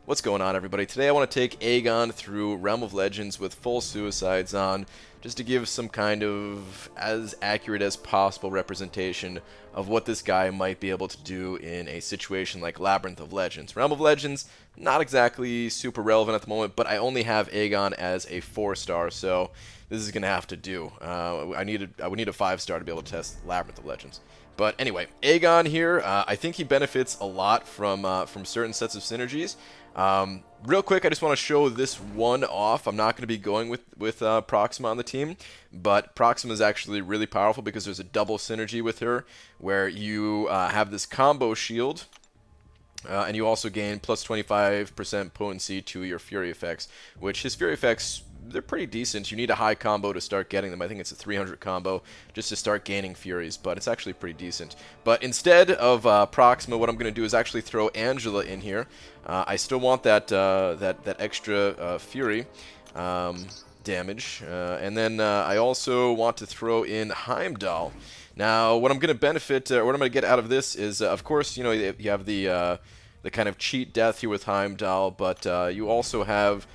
What's going on, everybody? Today I want to take AEGON through Realm of Legends with full suicides on, just to give some kind of as accurate as possible representation of what this guy might be able to do in a situation like Labyrinth of Legends. Realm of Legends, not exactly super relevant at the moment, but I only have AEGON as a 4-star, so this is going to have to do. I would need a 5-star to be able to test Labyrinth of Legends. But anyway, Aegon here, I think he benefits a lot from certain sets of synergies. Real quick, I just want to show this one off. I'm not going to be going with Proxima on the team, but Proxima is actually really powerful because there's a double synergy with her, where you have this combo shield, and you also gain plus 25% potency to your Fury effects, which his Fury effects, they're pretty decent. You need a high combo to start getting them. I think it's a 300 combo just to start gaining Furies, but it's actually pretty decent. But instead of Proxima, what I'm going to do is actually throw Angela in here. I still want that that extra Fury damage, and then I also want to throw in Heimdall. Now, what I'm going to benefit, or what I'm going to get out of this is, of course, you know, you have the kind of cheat death here with Heimdall, but you also have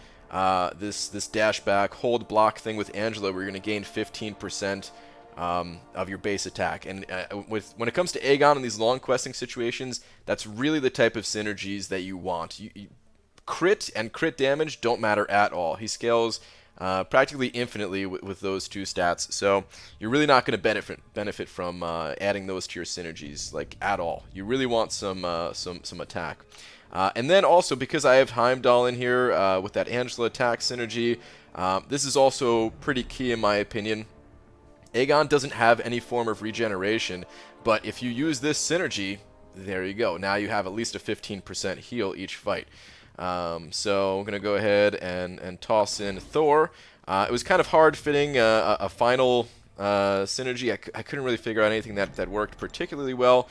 this dash back hold block thing with Angela, where you're going to gain 15% of your base attack. And when it comes to Aegon in these long questing situations, that's really the type of synergies that you want. Crit and crit damage don't matter at all. He scales practically infinitely with those two stats, so you're really not going to benefit from adding those to your synergies, like, at all. You really want some attack. And then also, because I have Heimdall in here with that Angela attack synergy, this is also pretty key in my opinion. Aegon doesn't have any form of regeneration, but if you use this synergy, there you go. Now you have at least a 15% heal each fight. So I'm going to go ahead and toss in Thor. It was kind of hard fitting a final synergy. I couldn't really figure out anything that worked particularly well.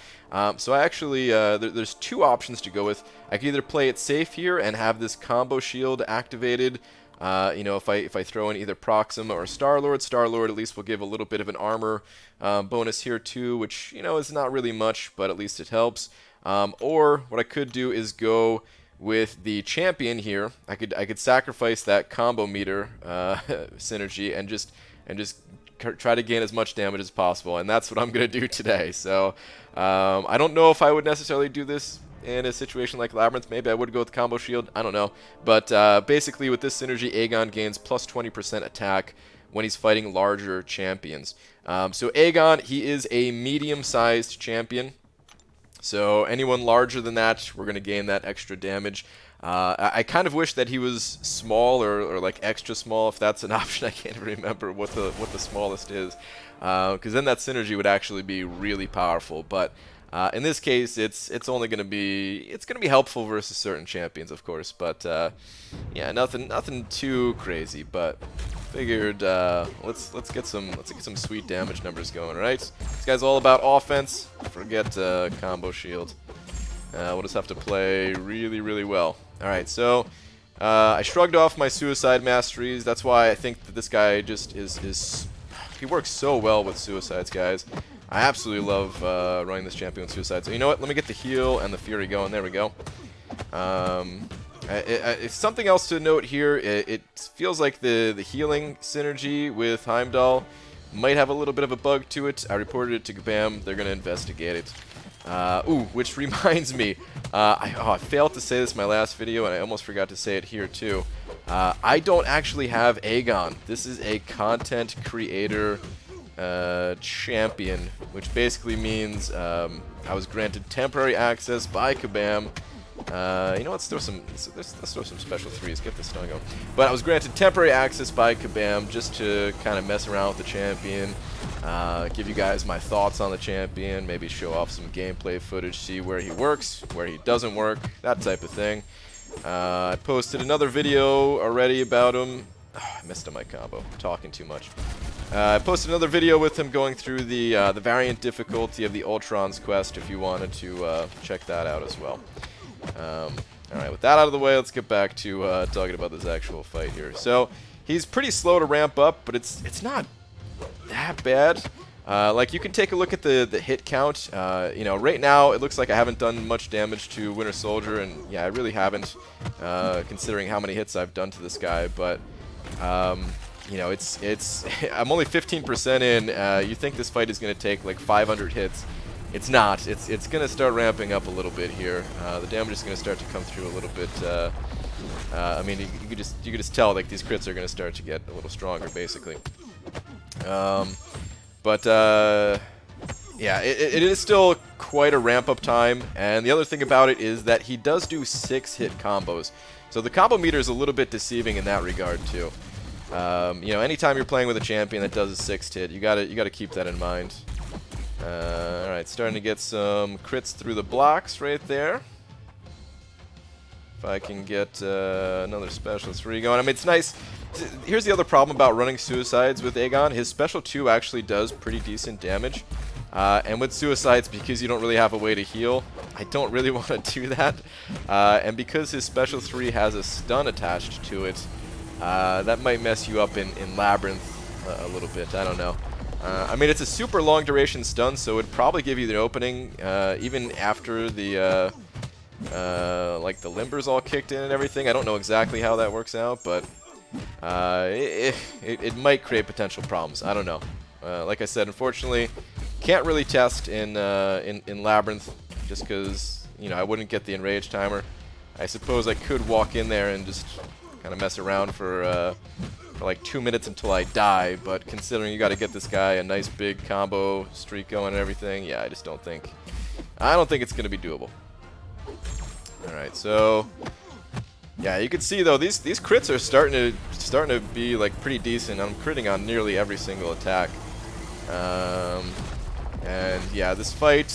So I actually, there's two options to go with. I could either play it safe here and have this combo shield activated. You know, if I throw in either Proxima or Star-Lord, Star-Lord at least will give a little bit of an armor bonus here too, which, you know, is not really much, but at least it helps. Or what I could do is go with the champion here. I could sacrifice that combo meter synergy and just try to gain as much damage as possible, and that's what I'm going to do today. So I don't know if I would necessarily do this in a situation like Labyrinth. Maybe I would go with Combo Shield, I don't know. But basically with this synergy, Aegon gains plus 20% attack when he's fighting larger champions. So Aegon, he is a medium-sized champion. So anyone larger than that, we're going to gain that extra damage. I kind of wish that he was small or like extra small, if that's an option. I can't remember what the smallest is, because then that synergy would actually be really powerful. But in this case, it's only going to be helpful versus certain champions, of course. But yeah, nothing too crazy. But figured let's get some sweet damage numbers going, right? This guy's all about offense. Forget combo shield. We'll just have to play really well. Alright, so I shrugged off my suicide masteries. That's why I think that this guy just is he works so well with suicides, guys. I absolutely love running this champion with suicides. So you know what? Let me get the heal and the fury going. There we go. It's something else to note here. It feels like the healing synergy with Heimdall might have a little bit of a bug to it. I reported it to Kabam. They're going to investigate it. Which reminds me, I failed to say this in my last video, and I almost forgot to say it here too. I don't actually have Aegon. This is a content creator champion, which basically means I was granted temporary access by Kabam. You know, let's throw some special threes, get this stun going. But I was granted temporary access by Kabam just to kind of mess around with the champion, give you guys my thoughts on the champion, maybe show off some gameplay footage, see where he works, where he doesn't work, that type of thing. I posted another video already about him. Oh, I missed on my combo, talking too much. I posted another video with him going through the variant difficulty of the Ultron's quest if you wanted to check that out as well. Alright, with that out of the way, let's get back to talking about this actual fight here. So, he's pretty slow to ramp up, but it's not that bad. Like, you can take a look at the hit count. You know, right now it looks like I haven't done much damage to Winter Soldier, and yeah, I really haven't, considering how many hits I've done to this guy. But you know, it's I'm only 15% in. You think this fight is going to take like 500 hits? It's not. It's going to start ramping up a little bit here. The damage is going to start to come through a little bit. I mean, you could just tell like these crits are going to start to get a little stronger, basically. But yeah, it is still quite a ramp-up time. And the other thing about it is that he does do 6-hit combos. So the combo meter is a little bit deceiving in that regard too. You know, anytime you're playing with a champion that does a 6th hit, you gotta keep that in mind. Alright, starting to get some crits through the blocks right there. If I can get another specialist free going. I mean, it's nice. Here's the other problem about running suicides with AEGON. His special 2 actually does pretty decent damage. And with suicides, because you don't really have a way to heal, I don't really want to do that. And because his special 3 has a stun attached to it, that might mess you up in Labyrinth a little bit. I don't know. I mean, it's a super long duration stun, so it'd probably give you the opening even after the like the limbers all kicked in and everything. I don't know exactly how that works out, but it might create potential problems. I don't know. Like I said, unfortunately, can't really test in Labyrinth just because, you know, I wouldn't get the enrage timer. I suppose I could walk in there and just kind of mess around for like 2 minutes until I die, but considering you got to get this guy a nice big combo streak going and everything, yeah, I don't think it's going to be doable. All right, so yeah, you can see though these crits are starting to be like pretty decent. I'm critting on nearly every single attack. And yeah, this fight,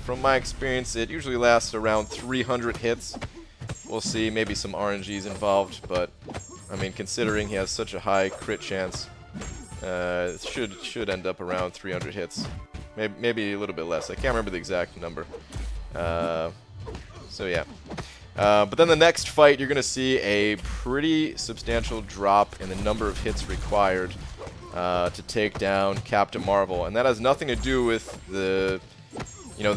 from my experience, it usually lasts around 300 hits. We'll see, maybe some RNGs involved, but I mean, considering he has such a high crit chance, it should end up around 300 hits. Maybe a little bit less. I can't remember the exact number. So yeah. But then the next fight, you're going to see a pretty substantial drop in the number of hits required to take down Captain Marvel, and that has nothing to do with the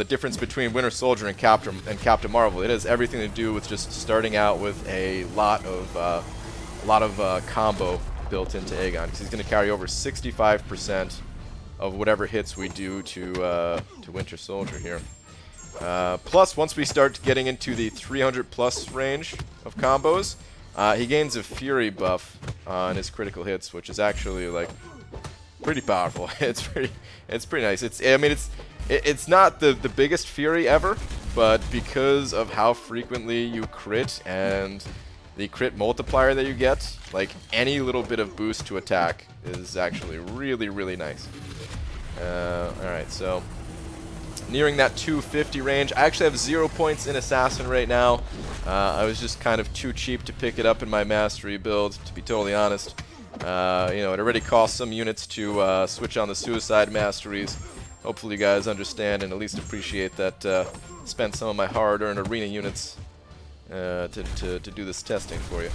difference between Winter Soldier and Captain Marvel. It has everything to do with just starting out with a lot of combo built into AEGON, because he's going to carry over 65% of whatever hits we do to Winter Soldier here. Plus, once we start getting into the 300 plus range of combos, he gains a Fury buff on his critical hits, which is actually like pretty powerful. It's pretty nice. It's not the biggest Fury ever, but because of how frequently you crit and the crit multiplier that you get, like any little bit of boost to attack is actually really, really nice. Alright, so nearing that 250 range. I actually have 0 points in Assassin right now. I was just kind of too cheap to pick it up in my Mastery build, to be totally honest. You know, it already cost some units to switch on the Suicide Masteries. Hopefully you guys understand and at least appreciate that spent some of my hard-earned Arena units to do this testing for you.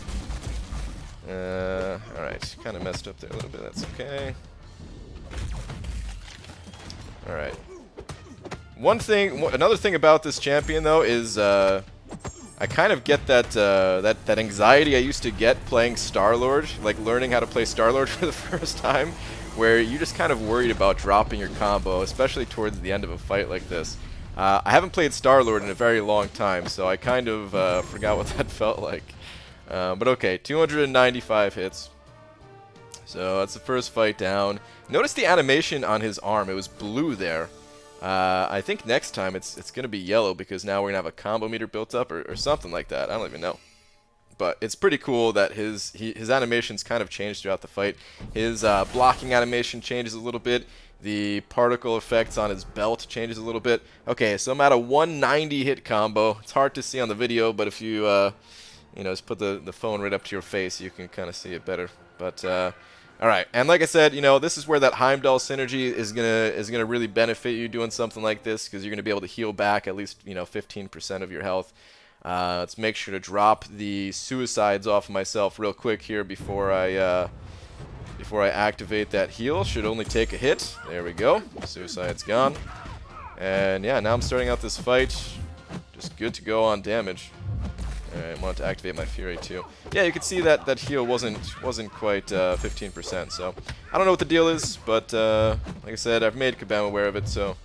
Alright, kind of messed up there a little bit. That's okay. Alright. Another thing about this champion though is I kind of get that anxiety I used to get playing Star-Lord, like learning how to play Star-Lord for the first time, where you're just kind of worried about dropping your combo, especially towards the end of a fight like this. I haven't played Star-Lord in a very long time, so I kind of forgot what that felt like. But okay, 295 hits. So that's the first fight down. Notice the animation on his arm. It was blue there. I think next time it's going to be yellow, because now we're going to have a combo meter built up or something like that. I don't even know. But it's pretty cool that his animations kind of changed throughout the fight. His blocking animation changes a little bit. The particle effects on his belt changes a little bit. Okay, so I'm at a 190 hit combo. It's hard to see on the video, but if you just put the phone right up to your face, you can kind of see it better. But all right, and like I said, this is where that Heimdall synergy is gonna really benefit you doing something like this, because you're gonna be able to heal back at least 15% of your health. Let's make sure to drop the suicides off of myself real quick here before I before I activate that heal. Should only take a hit. There we go. Suicide's gone. And yeah, now I'm starting out this fight just good to go on damage. Alright, I want to activate my Fury too. Yeah, you can see that that heal wasn't quite 15%, so I don't know what the deal is, but like I said, I've made Kabam aware of it, so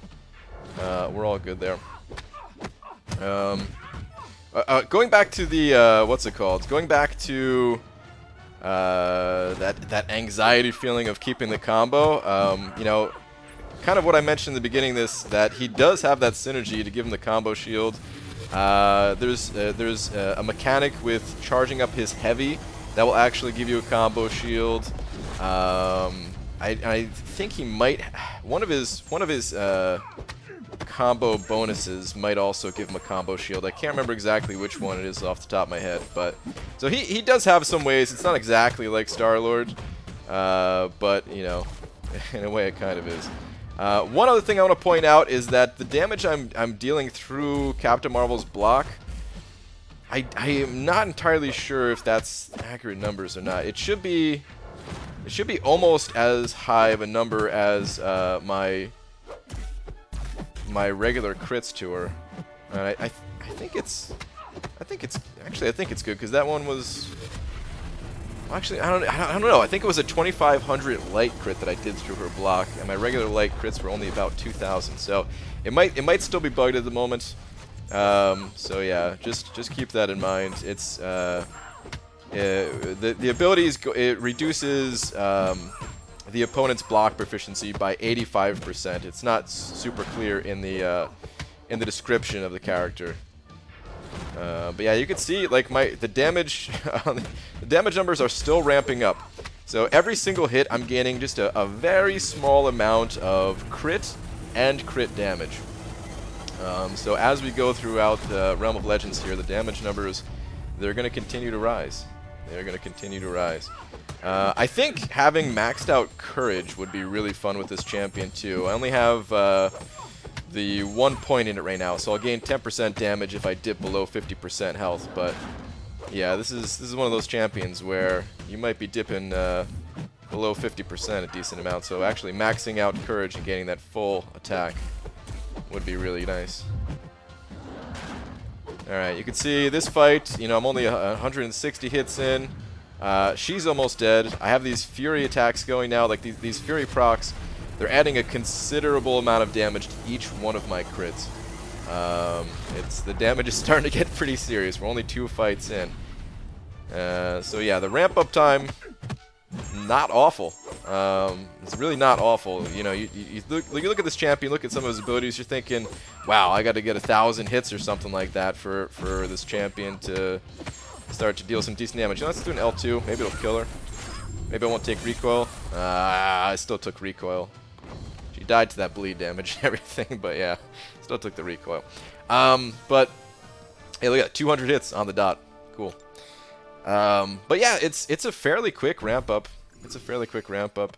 we're all good there. Going back to the what's it called? Going back to that anxiety feeling of keeping the combo. You know, kind of what I mentioned in the beginning. That he does have that synergy to give him the combo shield. There's a mechanic with charging up his heavy that will actually give you a combo shield. I think he might one of his combo bonuses might also give him a combo shield. I can't remember exactly which one it is off the top of my head, but so he does have some ways. It's not exactly like Star-Lord, but you know, in a way it kind of is. One other thing I want to point out is that the damage I'm dealing through Captain Marvel's block, I am not entirely sure if that's accurate numbers or not. It should be almost as high of a number as my regular crits to her. And I think it's good because that one was. Actually, I don't know. I think it was a 2500 light crit that I did through her block, and my regular light crits were only about 2000. So it might still be bugged at the moment. So yeah, just keep that in mind. It's the abilities it reduces the opponent's block proficiency by 85%. It's not super clear in the description of the character. But yeah, you can see like the damage the damage numbers are still ramping up. So every single hit I'm gaining just a very small amount of crit and crit damage. So as we go throughout the Realm of Legends here, the damage numbers, they're going to continue to rise. They're going to continue to rise. I think having maxed out Courage would be really fun with this champion too. I only have the 1 point in it right now, so I'll gain 10% damage if I dip below 50% health. But yeah, this is one of those champions where you might be dipping below 50% a decent amount. So actually maxing out Courage and gaining that full attack would be really nice. Alright, you can see this fight, you know, I'm only 160 hits in. She's almost dead. I have these Fury attacks going now, like these Fury procs. They're adding a considerable amount of damage to each one of my crits. The damage is starting to get pretty serious. We're only 2 fights in. So yeah, the ramp up time, not awful. It's really not awful. You know, you look at this champion, look at some of his abilities, you're thinking, wow, I got to get 1,000 hits or something like that for this champion to start to deal some decent damage. You know, let's do an L2. Maybe it'll kill her. Maybe I won't take recoil. I still took recoil. She died to that bleed damage and everything, but yeah, still took the recoil. But hey, look at that, 200 hits on the dot. Cool. But yeah, it's a fairly quick ramp up. It's a fairly quick ramp up.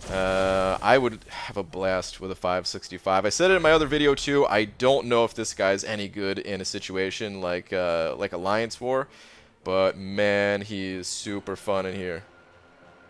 I would have a blast with a 565. I said it in my other video too. I don't know if this guy's any good in a situation like Alliance War, but man, he is super fun in here.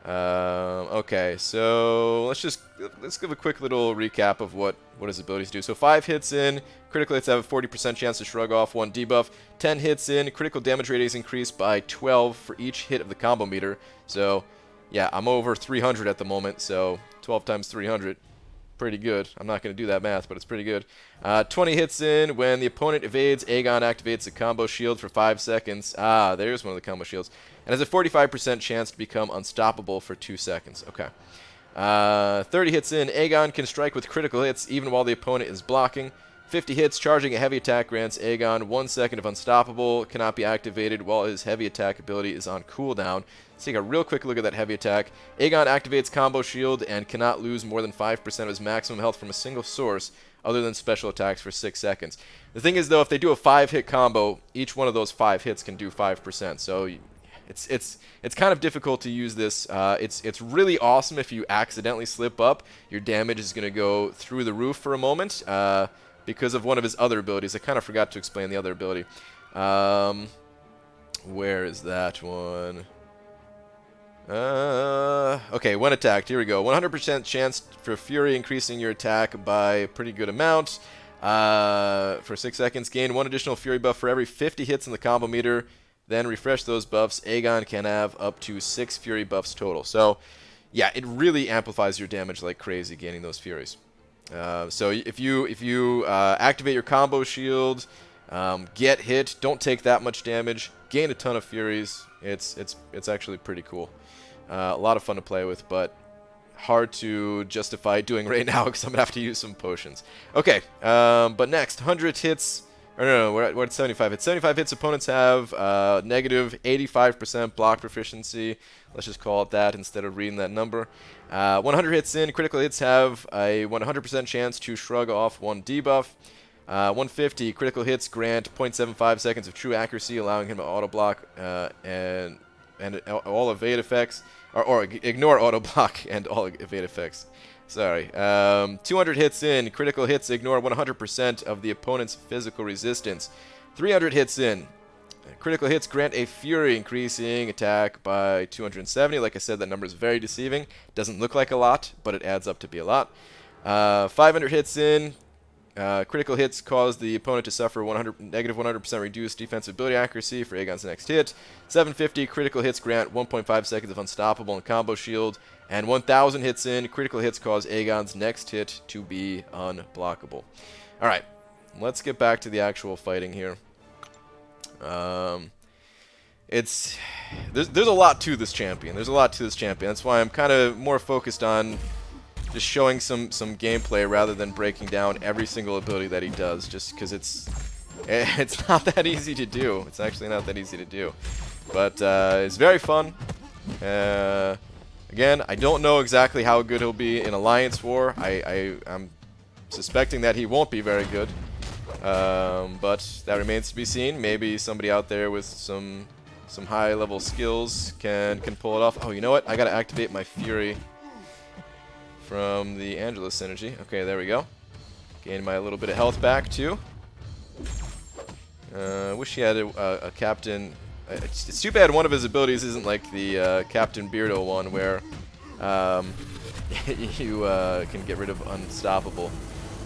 Okay, so let's give a quick little recap of what his abilities do. So 5 hits in, critical hits have a 40% chance to shrug off 1 debuff. 10 hits in, critical damage rate is increased by 12 for each hit of the combo meter. So yeah, I'm over 300 at the moment, so 12 times 300, pretty good. I'm not going to do that math, but it's pretty good. 20 hits in, when the opponent evades, Aegon activates a combo shield for 5 seconds. Ah, there's one of the combo shields. And has a 45% chance to become unstoppable for 2 seconds. Okay. 30 hits in, Aegon can strike with critical hits even while the opponent is blocking. 50 hits, charging a heavy attack grants Aegon 1 second of unstoppable, cannot be activated while his heavy attack ability is on cooldown. Let's take a real quick look at that heavy attack. Aegon activates combo shield and cannot lose more than 5% of his maximum health from a single source other than special attacks for 6 seconds. The thing is though, if they do a 5-hit combo, each one of those 5 hits can do 5%. So it's kind of difficult to use this. It's really awesome if you accidentally slip up. Your damage is going to go through the roof for a moment because of one of his other abilities. I kind of forgot to explain the other ability. Where is that one? Okay, when attacked. Here we go. 100% chance for Fury, increasing your attack by a pretty good amount. For 6 seconds, gain 1 additional Fury buff for every 50 hits in the combo meter. Then refresh those buffs. Aegon can have up to 6 Fury buffs total. So, yeah, it really amplifies your damage like crazy, gaining those Furies. So if you activate your combo shield, get hit, don't take that much damage, gain a ton of Furies, it's actually pretty cool. A lot of fun to play with, but hard to justify doing right now because I'm gonna have to use some potions. Okay, but next, 100 hits. Or no, we're at 75 hits. 75 hits, opponents have negative 85% block proficiency. Let's just call it that instead of reading that number. 100 hits in, critical hits have a 100% chance to shrug off 1 debuff. 150, critical hits grant 0.75 seconds of true accuracy, allowing him to auto block and all evade effects, or ignore auto block and all evade effects. Sorry. 200 hits in. Critical hits ignore 100% of the opponent's physical resistance. 300 hits in. Critical hits grant a Fury, increasing attack by 270. Like I said, that number is very deceiving. Doesn't look like a lot, but it adds up to be a lot. 500 hits in. Critical hits cause the opponent to suffer negative 100% reduced defensive ability accuracy for Aegon's next hit. 750, critical hits grant 1.5 seconds of unstoppable and combo shield. And 1000 hits in, critical hits cause Aegon's next hit to be unblockable. Alright, let's get back to the actual fighting here. There's a lot to this champion. That's why I'm kind of more focused on just showing some gameplay rather than breaking down every single ability that he does, just because it's not that easy to do. It's actually not that easy to do. But it's very fun. Again, I don't know exactly how good he'll be in Alliance War. I'm suspecting that he won't be very good. But that remains to be seen. Maybe somebody out there with some high-level skills can pull it off. Oh, you know what? I gotta activate my Fury from the Angela synergy. Okay, there we go. Gain my little bit of health back, too. Wish he had a Captain... It's too bad one of his abilities isn't like the Captain Beardo one, where you can get rid of Unstoppable.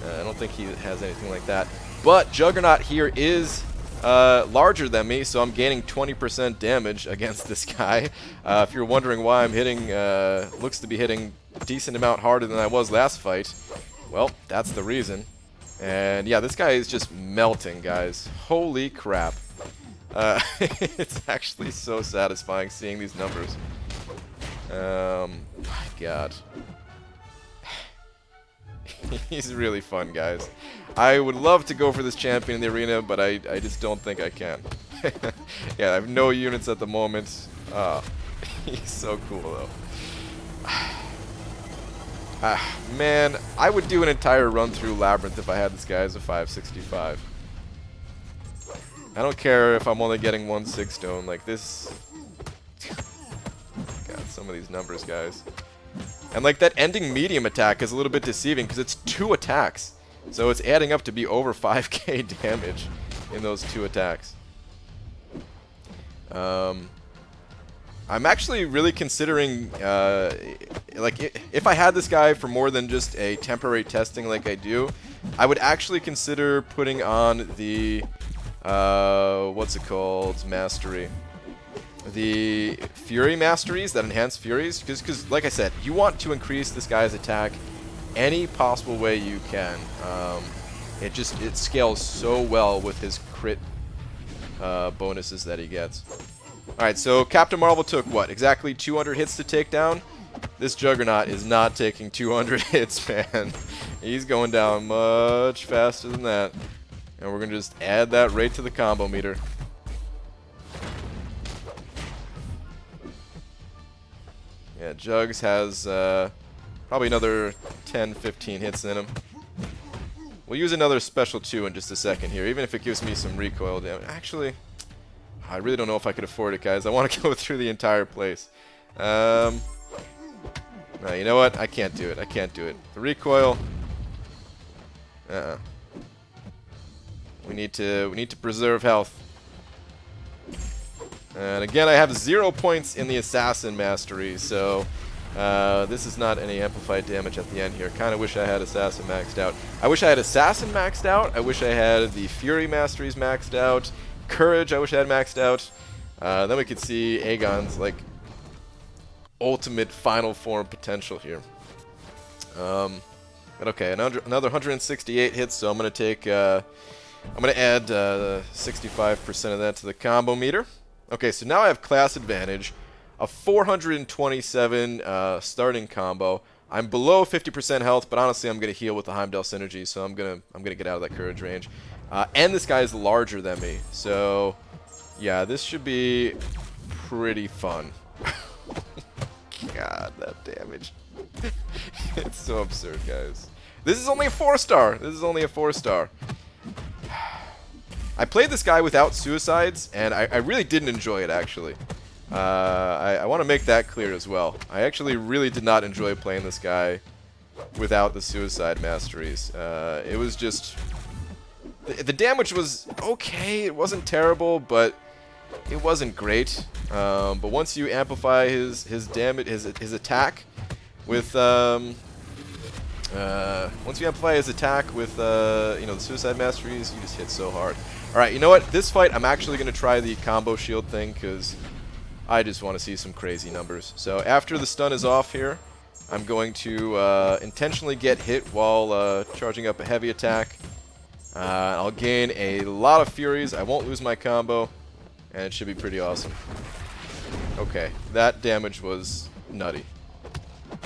I don't think he has anything like that. But Juggernaut here is larger than me, so I'm gaining 20% damage against this guy. If you're wondering why I'm hitting, looks to be hitting a decent amount harder than I was last fight, well, that's the reason. And yeah, this guy is just melting, guys. Holy crap. It's actually so satisfying seeing these numbers. My God. He's really fun, guys. I would love to go for this champion in the arena, but I just don't think I can. Yeah, I have no units at the moment. He's so cool, though. Man, I would do an entire run through Labyrinth if I had this guy as a 565. I don't care if I'm only getting 1 6 stone. Like this. God, some of these numbers, guys. And like that ending medium attack is a little bit deceiving because it's 2 attacks. So it's adding up to be over 5k damage in those 2 attacks. I'm actually really considering, like, if I had this guy for more than just a temporary testing like I do, I would actually consider putting on the, what's it called, mastery. The Fury masteries that enhance Furies, because like I said, you want to increase this guy's attack any possible way you can. It scales so well with his crit bonuses that he gets. Alright, so Captain Marvel took, what, exactly 200 hits to take down? This Juggernaut is not taking 200 hits, man. He's going down much faster than that. And we're going to just add that right to the combo meter. Yeah, Jugs has probably another 10-15 hits in him. We'll use another special 2 in just a second here, even if it gives me some recoil damage. Actually, I really don't know if I could afford it, guys. I want to go through the entire place. No, you know what? I can't do it. I can't do it. The recoil. We need to preserve health. And again, I have 0 points in the Assassin Mastery, so this is not any amplified damage at the end here. Kind of wish I had Assassin maxed out. I wish I had Assassin maxed out. I wish I had the Fury Masteries maxed out. Courage I wish I had maxed out. Then we could see Aegon's, like, ultimate final form potential here. But okay, another 168 hits, so I'm going to take, I'm going to add 65% of that to the combo meter. Okay, so now I have class advantage, a 427 starting combo. I'm below 50% health, but honestly, I'm going to heal with the Heimdall synergy, so I'm gonna get out of that courage range. And this guy is larger than me, so yeah, this should be pretty fun. God, that damage. It's so absurd, guys. This is only a 4-star. This is only a 4-star. I played this guy without suicides, and I really didn't enjoy it, actually. I want to make that clear as well. I actually really did not enjoy playing this guy without the suicide masteries. It was just... The damage was okay. It wasn't terrible, but it wasn't great. But once you amplify his damage, his attack with once you amplify his attack with you know, the suicide masteries, you just hit so hard. All right, you know what? This fight, I'm actually going to try the combo shield thing because I just want to see some crazy numbers. So after the stun is off here, I'm going to intentionally get hit while charging up a heavy attack. I'll gain a lot of furies. I won't lose my combo, and it should be pretty awesome. Okay, that damage was nutty.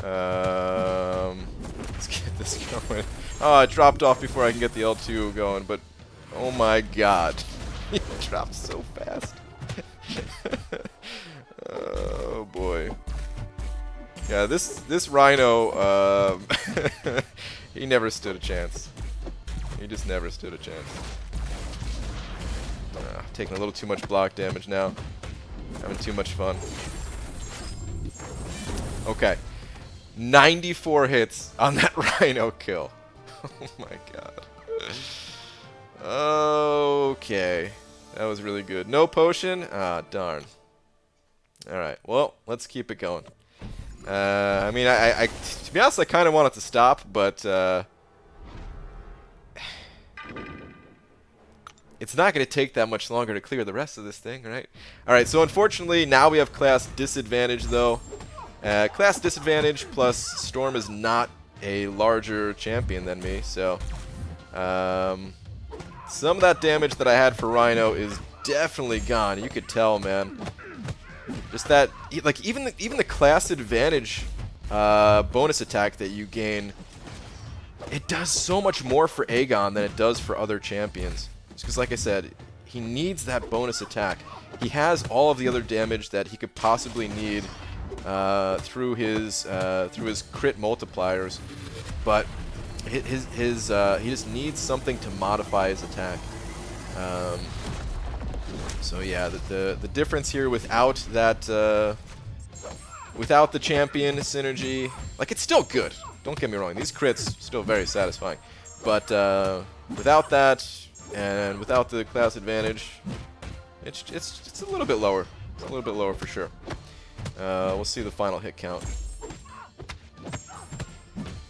Let's get this going. Oh, it dropped off before I can get the L2 going, but oh my god. It dropped so fast. Oh boy. Yeah, this Rhino, he never stood a chance. He just never stood a chance. Taking a little too much block damage now. Having too much fun. Okay. 94 hits on that Rhino kill. Oh my god. Okay. That was really good. No potion? Ah, darn. Alright, well, let's keep it going. I mean, to be honest, I kind of want it to stop, but it's not going to take that much longer to clear the rest of this thing, right? Alright, so unfortunately, now we have class disadvantage, though. Class disadvantage plus Storm is not a larger champion than me, so some of that damage that I had for Rhino is definitely gone. You could tell, man. Just that, like, even the class advantage bonus attack that you gain, it does so much more for Aegon than it does for other champions. Just because, like I said, he needs that bonus attack. He has all of the other damage that he could possibly need through his crit multipliers, but he just needs something to modify his attack. So yeah, the difference here without that without the champion synergy, like, it's still good. Don't get me wrong; these crits still very satisfying, but without that and without the class advantage, it's a little bit lower. It's a little bit lower for sure. We'll see the final hit count.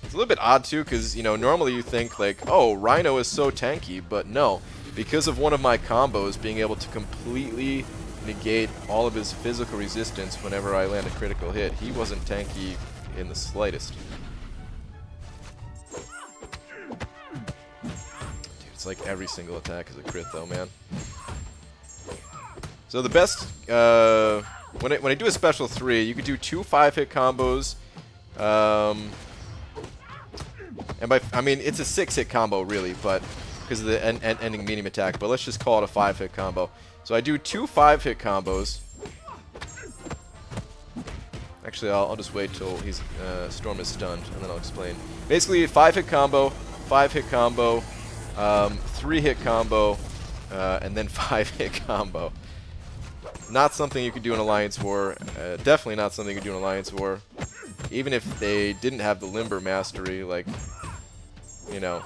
It's a little bit odd too, because, you know, normally you think like, oh, Rhino is so tanky, but no, because of one of my combos being able to completely negate all of his physical resistance whenever I land a critical hit, he wasn't tanky in the slightest. Dude, it's like every single attack is a crit though, man. So the best, when I do a special 3, you could do 2 5-hit combos, and I mean, it's a 6-hit combo really, but because of the ending medium attack, but let's just call it a 5-hit combo. So I do 2 5-hit combos. Actually, I'll just wait till he's Storm is stunned, and then I'll explain. Basically, a 5-hit combo, 5-hit combo, 3-hit combo, and then 5-hit combo. Not something you could do in Alliance War. Definitely not something you could do in Alliance War. Even if they didn't have the Limber Mastery, like, you know,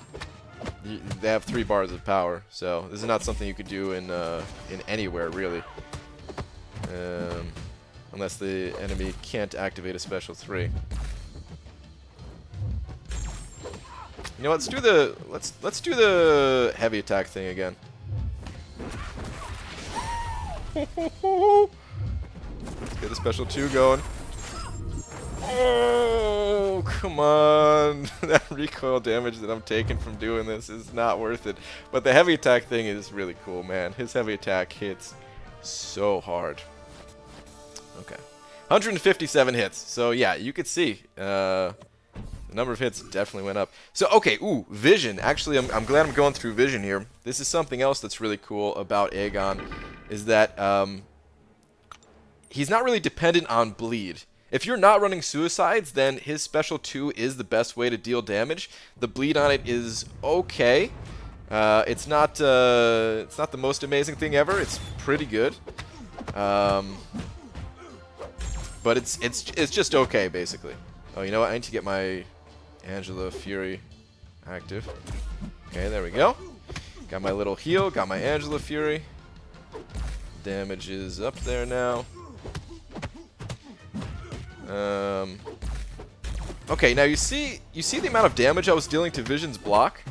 they have 3 bars of power. So this is not something you could do in anywhere really. Unless the enemy can't activate a special 3. You know, let's do the heavy attack thing again. Let's get the special 2 going. Oh, come on. That recoil damage that I'm taking from doing this is not worth it. But the heavy attack thing is really cool, man. His heavy attack hits so hard. Okay. 157 hits. So, yeah, you could see the number of hits definitely went up. So, okay, ooh, vision. Actually, I'm glad I'm going through vision here. This is something else that's really cool about AEGON, is that he's not really dependent on bleed. If you're not running suicides, then his special 2 is the best way to deal damage. The bleed on it is okay. It's not the most amazing thing ever. It's pretty good. But it's just okay, basically. Oh, you know what? I need to get my Angela Fury active. Okay, there we go. Got my little heal. Got my Angela Fury. Damage is up there now. Okay, now you see the amount of damage I was dealing to Vision's block.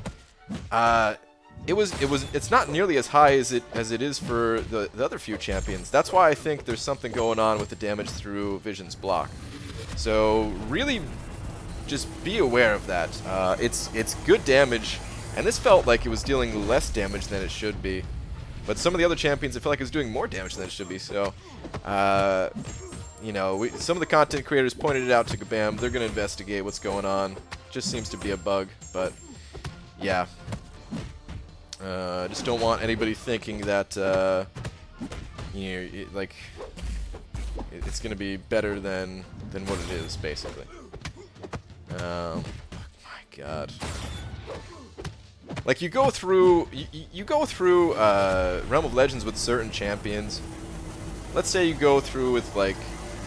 It's not nearly as high as it is for the other few champions. That's why I think there's something going on with the damage through Vision's block. So really, just be aware of that. It's good damage, and this felt like it was dealing less damage than it should be. But some of the other champions, it felt like it was doing more damage than it should be. So, you know, some of the content creators pointed it out to Kabam. They're going to investigate what's going on. Just seems to be a bug, but yeah. Just don't want anybody thinking that, you know, like, it's going to be better than what it is, basically. Oh my god. Like, you go through Realm of Legends with certain champions. Let's say you go through with, like,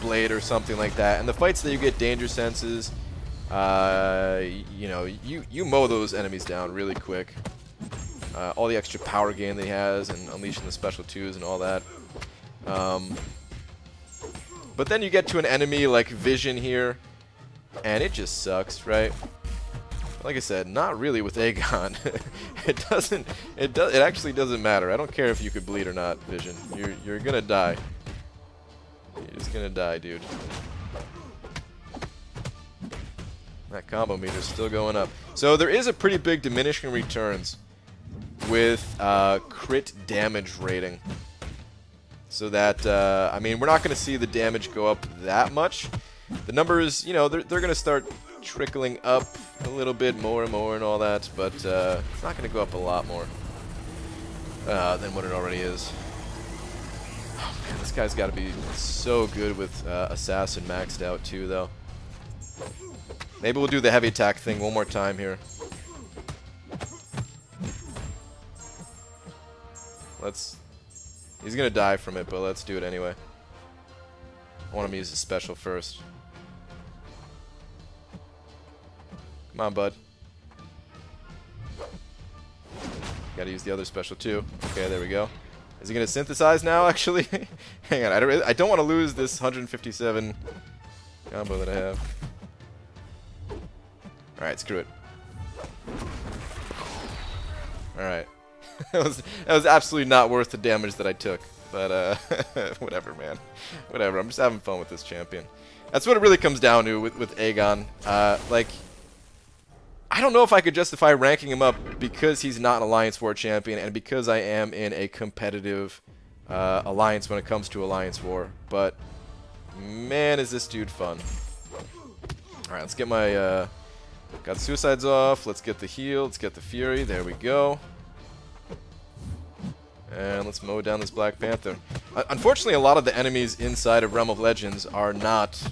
Blade or something like that, and the fights that you get danger senses, you know, you mow those enemies down really quick. All the extra power gain that he has, and unleashing the special 2s and all that. But then you get to an enemy like Vision here, and it just sucks, right? Like I said, not really with AEGON. It actually doesn't matter. I don't care if you could bleed or not, Vision. You're gonna die. You're just gonna die, dude. That combo meter's still going up. So there is a pretty big diminishing returns with crit damage rating. So that, I mean, we're not going to see the damage go up that much. The numbers, you know, they're going to start trickling up a little bit more and more and all that, but it's not going to go up a lot more than what it already is. Oh man, this guy's got to be so good with Assassin maxed out too, though. Maybe we'll do the heavy attack thing one more time here. He's gonna die from it, but let's do it anyway. I want him to use his special first. Come on, bud. Gotta use the other special too. Okay, there we go. Is he gonna synthesize now, actually? Hang on, I don't want to lose this 157 combo that I have. Alright, screw it. Alright. That was absolutely not worth the damage that I took. But, whatever, man. Whatever, I'm just having fun with this champion. That's what it really comes down to with AEGON. Like, I don't know if I could justify ranking him up because he's not an Alliance War champion and because I am in a competitive alliance when it comes to Alliance War. But, man, is this dude fun. Alright, let's get my... got the suicides off. Let's get the heal. Let's get the fury. There we go. And let's mow down this Black Panther. Unfortunately, a lot of the enemies inside of Realm of Legends are not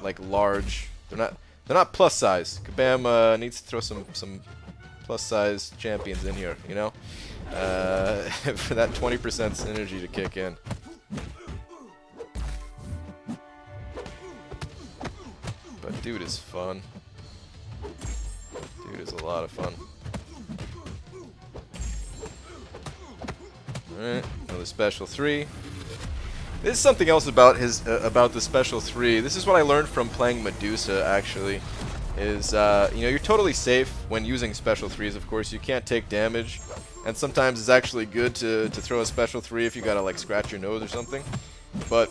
like large. They're not plus size. Kabam needs to throw some plus size champions in here, you know, for that 20% synergy to kick in. But dude is fun. Dude is a lot of fun. Alright, another special 3. This is something else about his about the special 3. This is what I learned from playing Medusa, actually. Is you know, you're totally safe when using special 3s. Of course, you can't take damage, and sometimes it's actually good to throw a special 3 if you gotta like scratch your nose or something. But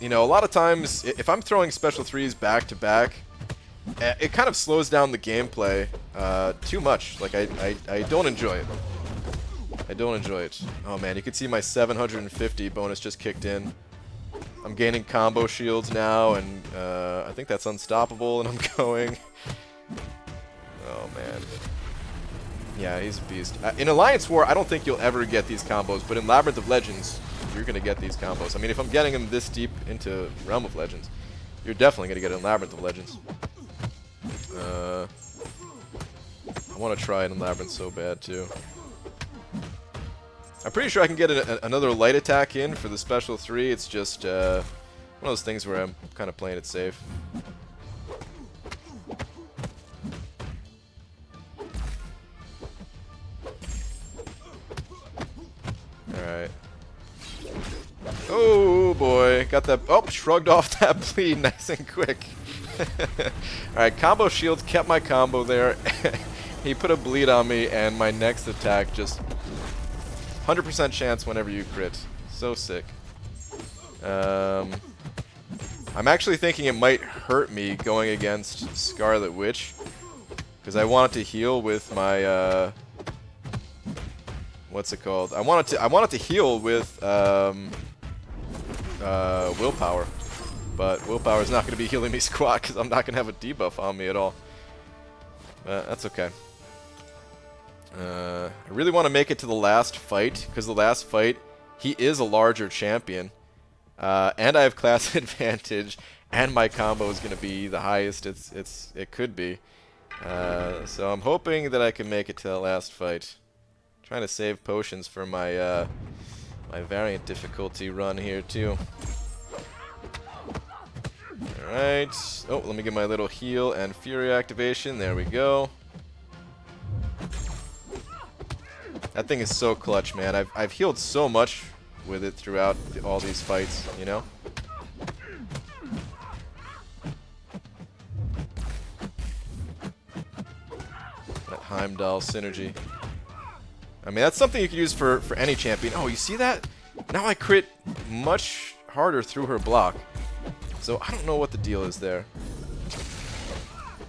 you know, a lot of times if I'm throwing special 3s back to back, it kind of slows down the gameplay too much. Like I don't enjoy it. I don't enjoy it. Oh man, you can see my 750 bonus just kicked in. I'm gaining combo shields now, and I think that's unstoppable, and I'm going. Oh man. Yeah, he's a beast. In Alliance War, I don't think you'll ever get these combos, but in Labyrinth of Legends, you're going to get these combos. I mean, if I'm getting them this deep into Realm of Legends, you're definitely going to get it in Labyrinth of Legends. I want to try it in Labyrinth so bad, too. I'm pretty sure I can get another light attack in for the special 3. It's just one of those things where I'm kind of playing it safe. Alright. Oh boy, got that. Oh, shrugged off that bleed nice and quick. Alright, combo shields kept my combo there. He put a bleed on me, and my next attack just 100% chance whenever you crit. So sick. I'm actually thinking it might hurt me going against Scarlet Witch, because I wanted to heal with my what's it called? I wanted to heal with willpower, but willpower is not going to be healing me squat because I'm not going to have a debuff on me at all. That's okay. I really want to make it to the last fight, because the last fight, he is a larger champion, and I have class advantage, and my combo is going to be the highest it could be. So I'm hoping that I can make it to the last fight. Trying to save potions for my my variant difficulty run here too. All right. Oh, let me get my little heal and fury activation. There we go. That thing is so clutch, man. I've healed so much with it throughout all these fights, you know? That Heimdall synergy. I mean, that's something you can use for any champion. Oh, you see that? Now I crit much harder through her block. So I don't know what the deal is there.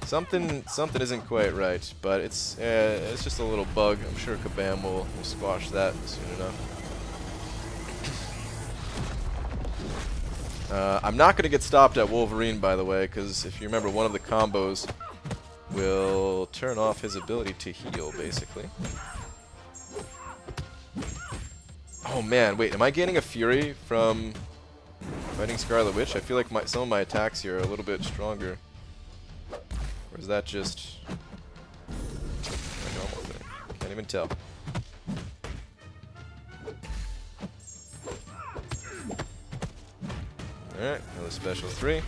Something isn't quite right, but it's just a little bug. I'm sure Kabam will squash that soon enough. I'm not going to get stopped at Wolverine, by the way, because if you remember, one of the combos will turn off his ability to heal, basically. Oh man, wait, am I gaining a fury from fighting Scarlet Witch? I feel like some of my attacks here are a little bit stronger. Or is that just a normal thing? Can't even tell. Alright, another special 3.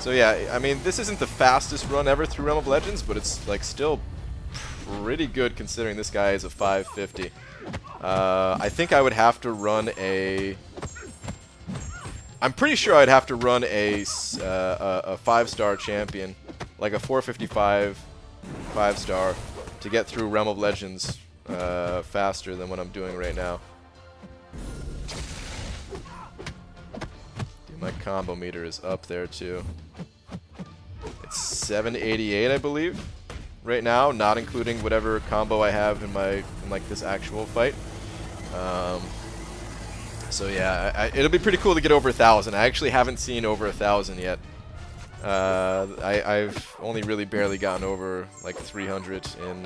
So yeah, I mean, this isn't the fastest run ever through Realm of Legends, but it's like still pretty good considering this guy is a 550. I think I would have to run a... I'm pretty sure I'd have to run a 5-star champion, like a 455 5-star, to get through Realm of Legends faster than what I'm doing right now. Dude, my combo meter is up there too. It's 788, I believe, right now, not including whatever combo I have in like this actual fight. So yeah, it'll be pretty cool to get over 1,000. I actually haven't seen over 1,000 yet. I've only really barely gotten over like 300 in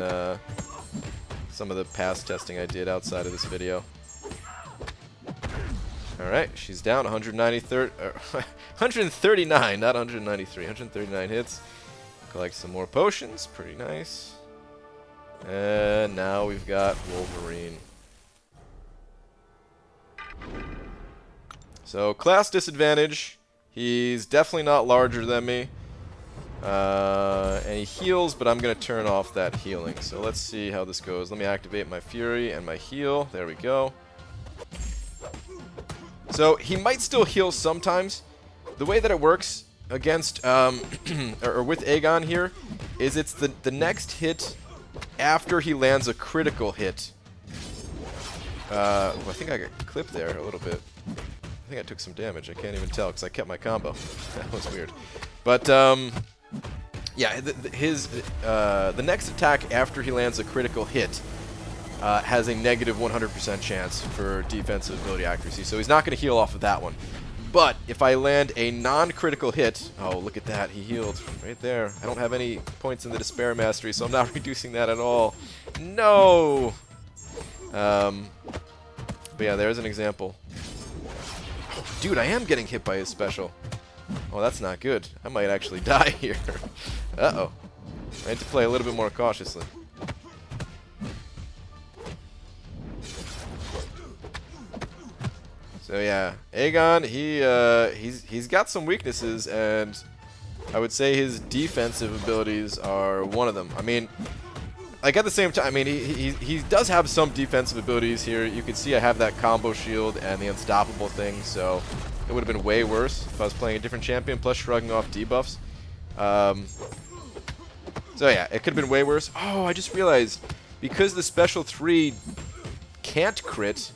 some of the past testing I did outside of this video. Alright, she's down 139, not 193, 139 hits. Collect some more potions, pretty nice. And now we've got Wolverine. So, class disadvantage. He's definitely not larger than me. And he heals, but I'm going to turn off that healing. So let's see how this goes. Let me activate my Fury and my heal. There we go. So he might still heal sometimes. The way that it works against, or with AEGON here, is it's the next hit after he lands a critical hit. Well, I think I got clipped there a little bit. I think I took some damage. I can't even tell because I kept my combo. That was weird. But, yeah, the next attack after he lands a critical hit has a negative 100% chance for defensive ability accuracy. So he's not going to heal off of that one. But if I land a non-critical hit, oh, look at that. He healed right there. I don't have any points in the Despair Mastery, so I'm not reducing that at all. No! But yeah, there's an example. Oh, dude, I am getting hit by his special. Oh, that's not good. I might actually die here. Uh-oh. I need to play a little bit more cautiously. So yeah, AEGON, he's got some weaknesses, and I would say his defensive abilities are one of them. I mean, like at the same time, I mean, he does have some defensive abilities here. You can see I have that combo shield and the unstoppable thing, so it would have been way worse if I was playing a different champion, plus shrugging off debuffs. So yeah, it could have been way worse. Oh, I just realized, because the special 3 can't crit,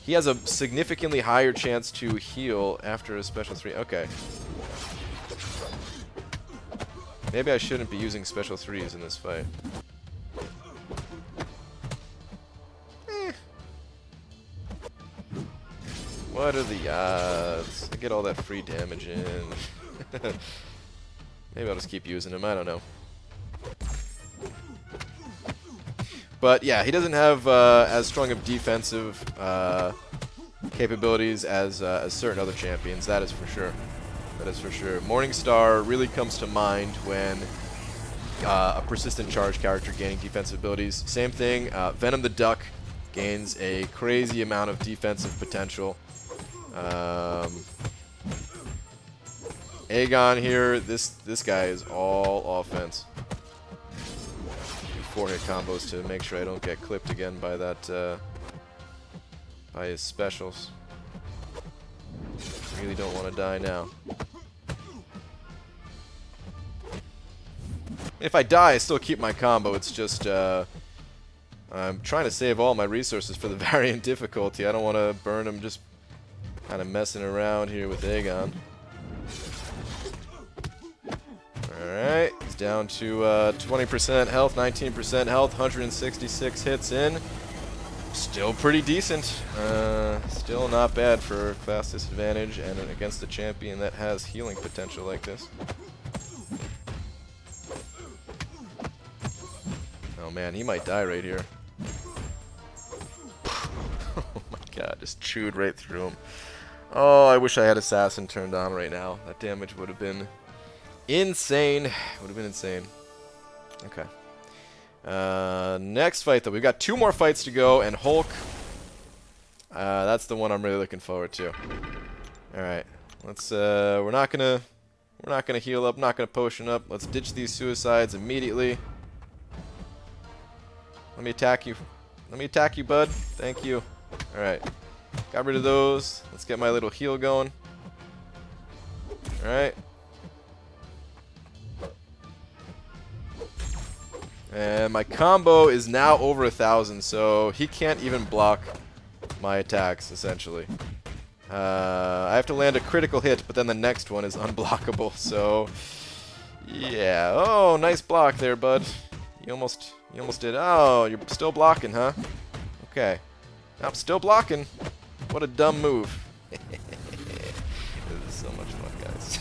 he has a significantly higher chance to heal after a special 3. Okay. Maybe I shouldn't be using special 3s in this fight. What are the odds? I get all that free damage in. Maybe I'll just keep using him. I don't know. But yeah, he doesn't have as strong of defensive capabilities as certain other champions. That is for sure. That is for sure. Morningstar really comes to mind when a persistent charge character gaining defensive abilities. Same thing. Venom the Duck gains a crazy amount of defensive potential. AEGON here. This guy is all offense. 4-hit combos to make sure I don't get clipped again by that, by his specials. Really don't want to die now. If I die, I still keep my combo. It's just, I'm trying to save all my resources for the variant difficulty. I don't want to burn them just kind of messing around here with AEGON. Alright, he's down to 20% health, 19% health, 166 hits in. Still pretty decent. Still not bad for class disadvantage and against a champion that has healing potential like this. Oh man, he might die right here. Oh my god, just chewed right through him. Oh, I wish I had Assassin turned on right now. That damage would have been insane. Would have been insane. Okay. Next fight, though. We've got 2 more fights to go, and Hulk. That's the one I'm really looking forward to. All right. Let's. We're not gonna heal up. Not gonna potion up. Let's ditch these suicides immediately. Let me attack you. Let me attack you, bud. Thank you. All right. Got rid of those. Let's get my little heal going. All right. And my combo is now over 1,000, so he can't even block my attacks, essentially. I have to land a critical hit, but then the next one is unblockable, so yeah. Oh, nice block there, bud. You almost did. Oh, you're still blocking, huh? Okay. I'm still blocking. What a dumb move. This is so much fun, guys.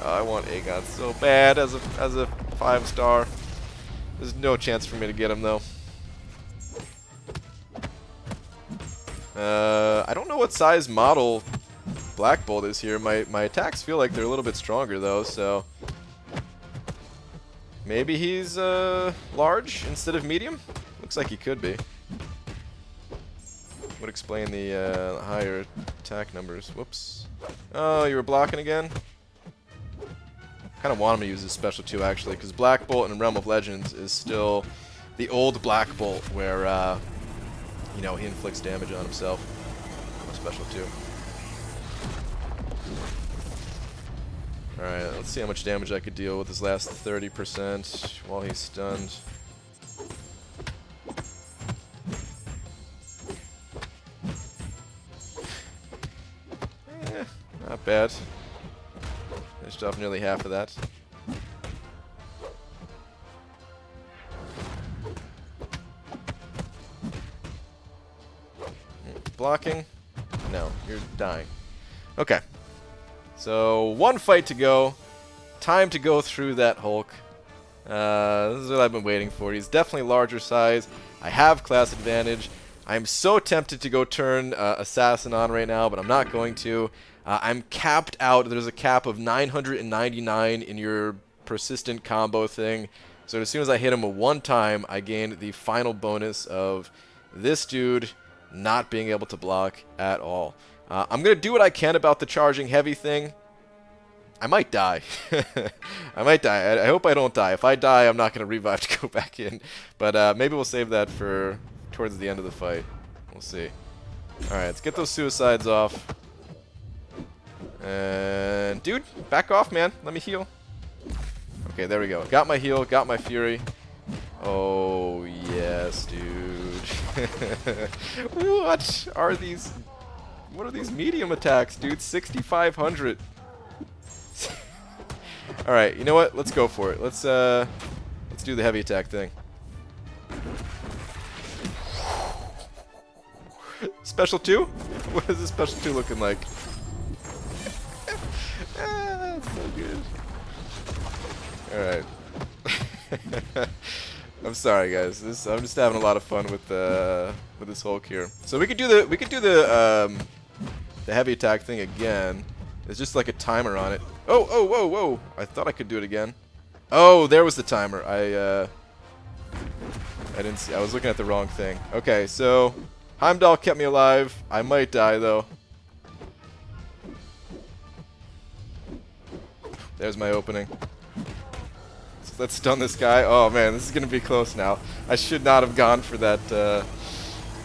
Oh, I want AEGON so bad as a 5-star. There's no chance for me to get him though. I don't know what size model Black Bolt is here. My attacks feel like they're a little bit stronger though, so maybe he's large instead of medium. Looks like he could be. Would explain the higher attack numbers. Whoops. Oh, you were blocking again? Kind of want him to use his special 2 actually, because Black Bolt in Realm of Legends is still the old Black Bolt where, you know, he inflicts damage on himself. Special 2. Alright, let's see how much damage I could deal with his last 30% while he's stunned. Not bad. Finished off nearly half of that. Blocking? No, you're dying. Okay. So, 1 fight to go. Time to go through that Hulk. This is what I've been waiting for. He's definitely larger size. I have class advantage. I'm so tempted to go turn Assassin on right now, but I'm not going to. I'm capped out. There's a cap of 999 in your persistent combo thing. So as soon as I hit him 1 time, I gain the final bonus of this dude not being able to block at all. I'm going to do what I can about the charging heavy thing. I might die. I might die. I hope I don't die. If I die, I'm not going to revive to go back in. But maybe we'll save that for towards the end of the fight. We'll see. Alright, let's get those suicides off. And dude, back off, man. Let me heal. Okay, there we go. Got my heal, got my fury. Oh, yes, dude. What are these medium attacks, dude? 6,500. Alright, you know what? Let's go for it. Let's do the heavy attack thing. Special 2? What is this special 2 looking like? That's so good. Alright. I'm sorry, guys. I'm just having a lot of fun with this Hulk here. So we could do the heavy attack thing again. There's just like a timer on it. Oh, oh, whoa, whoa! I thought I could do it again. Oh, there was the timer. I didn't see. I was looking at the wrong thing. Okay, so Heimdall kept me alive. I might die though. There's my opening. So let's stun this guy. Oh man, this is gonna be close now. I should not have gone for that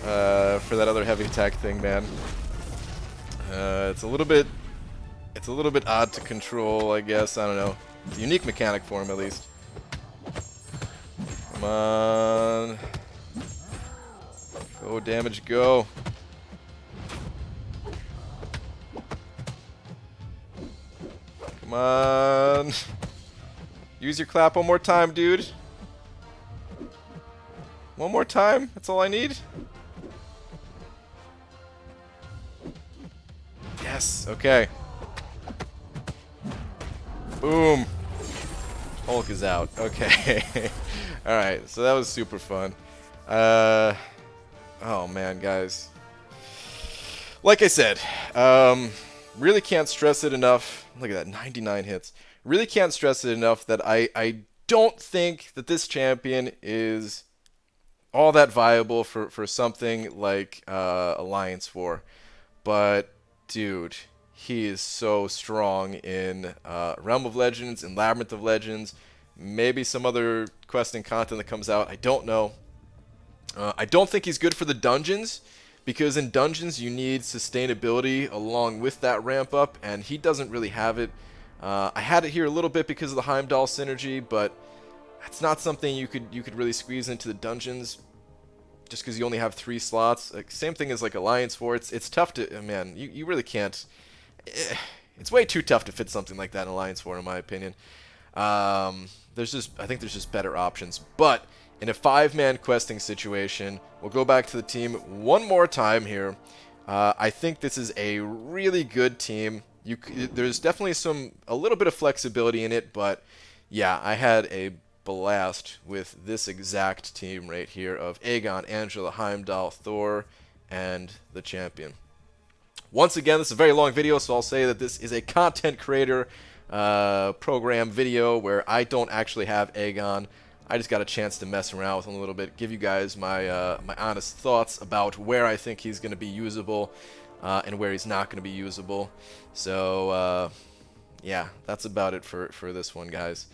other heavy attack thing, man. It's a little bit odd to control, I guess. I don't know. It's a unique mechanic for him, at least. Come on. Go, damage, go. Come on. Use your clap one more time, dude. One more time. That's all I need. Yes. Okay. Boom. Hulk is out. Okay. Alright, so that was super fun. Oh man, guys. Like I said, really can't stress it enough. Look at that, 99 hits. Really can't stress it enough that I don't think that this champion is all that viable for something like Alliance War. But, dude, he is so strong in Realm of Legends, in Labyrinth of Legends, maybe some other questing content that comes out. I don't know. I don't think he's good for the dungeons, because in dungeons you need sustainability along with that ramp up, and he doesn't really have it. I had it here a little bit because of the Heimdall synergy, but that's not something you could really squeeze into the dungeons, just because you only have 3 slots. Like, same thing as like Alliance War. It's tough to, man. You really can't. It's way too tough to fit something like that in Alliance War, in my opinion. I think there's just better options. But in a 5-man questing situation, we'll go back to the team one more time here. I think this is a really good team. There's definitely a little bit of flexibility in it, but yeah, I had a blast with this exact team right here of AEGON, Angela, Heimdall, Thor, and the champion. Once again, this is a very long video, so I'll say that this is a content creator program video where I don't actually have AEGON. I just got a chance to mess around with him a little bit, give you guys my my honest thoughts about where I think he's going to be usable and where he's not going to be usable. So yeah, that's about it for this one, guys.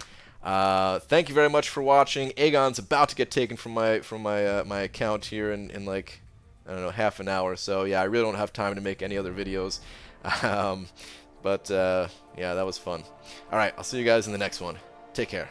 Thank you very much for watching. AEGON's about to get taken from my account here in like, I don't know, half an hour. So yeah, I really don't have time to make any other videos. Um, but yeah, that was fun. All right, I'll see you guys in the next one. Take care.